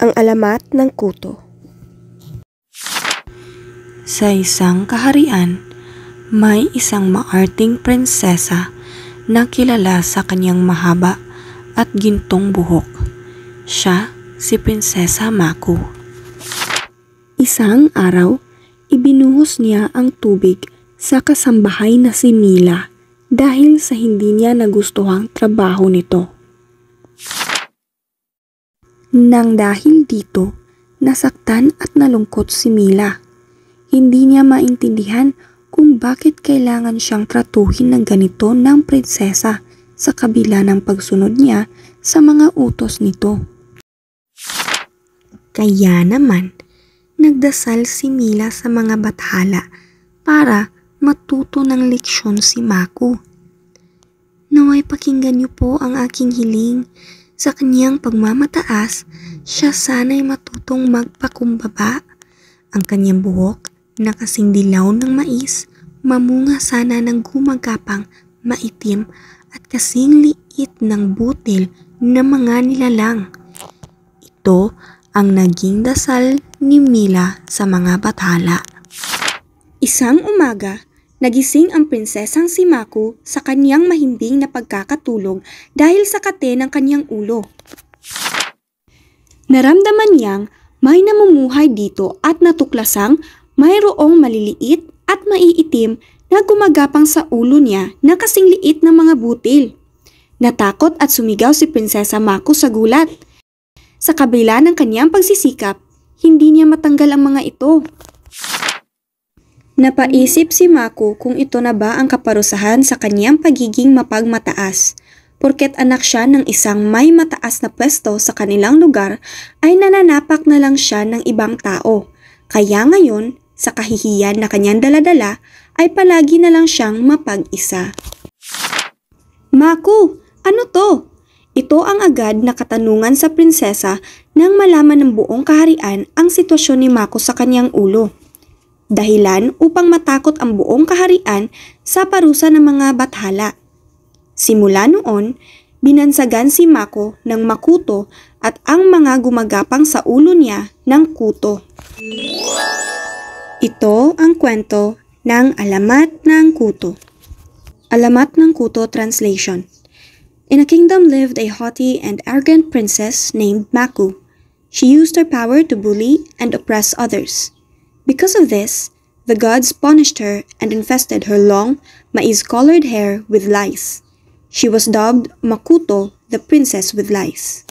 Ang alamat ng kuto. Sa isang kaharian, may isang maarting prinsesa na kilala sa kanyang mahaba at gintong buhok. Siya si Prinsesa Mako. Isang araw, ibinuhos niya ang tubig sa kasambahay na si Mila dahil sa hindi niya nagustuhang trabaho nito. Nang dahil dito, nasaktan at nalungkot si Mila. Hindi niya maintindihan kung bakit kailangan siyang tratuhin ng ganito ng prinsesa sa kabila ng pagsunod niya sa mga utos nito. Kaya naman, nagdasal si Mila sa mga bathala para matuto ng leksyon si Mako. Naway pakinggan niyo po ang aking hiling. Sa kanyang pagmamataas, siya sana'y matutong magpakumbaba. Ang kanyang buhok na kasing dilaw ng mais, mamunga sana ng gumagapang, maitim at kasing liit ng butil na mga nilalang. Ito ang naging dasal ni Mila sa mga bathala. Isang umaga, nagising ang prinsesang si Mako sa kanyang mahimbing na pagkakatulog dahil sa kate ng kanyang ulo. Naramdaman niyang may namumuhay dito at natuklasang mayroong maliliit at maiitim na gumagapang sa ulo niya na kasing liit ng mga butil. Natakot at sumigaw si Prinsesa Mako sa gulat. Sa kabila ng kanyang pagsisikap, hindi niya matanggal ang mga ito. Napaisip si Mako kung ito na ba ang kaparusahan sa kanyang pagiging mapagmataas. Porket anak siya ng isang may mataas na pwesto sa kanilang lugar ay nananapak na lang siya ng ibang tao. Kaya ngayon, sa kahihiyan na kanyang daladala ay palagi na lang siyang mapag-isa. Mako, ano to? Ito ang agad na katanungan sa prinsesa nang malaman ng buong kaharian ang sitwasyon ni Mako sa kanyang ulo. Dahilan upang matakot ang buong kaharian sa parusa ng mga bathala. Simula noon, binansagan si Mako ng makuto at ang mga gumagapang sa ulo niya ng kuto. Ito ang kwento ng Alamat ng Kuto. Alamat ng Kuto translation. In a kingdom lived a haughty and arrogant princess named Mako. She used her power to bully and oppress others. Because of this, the gods punished her and infested her long, mais-colored hair with lice. She was dubbed Makuto, the princess with lice.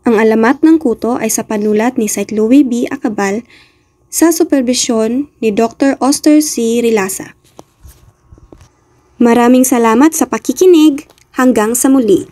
Ang Alamat ng Kuto ay sa panulat ni St. Louis B. Acabal sa superbisyon ni Dr. Oster C. Rilasa. Maraming salamat sa pakikinig. Hanggang sa muli.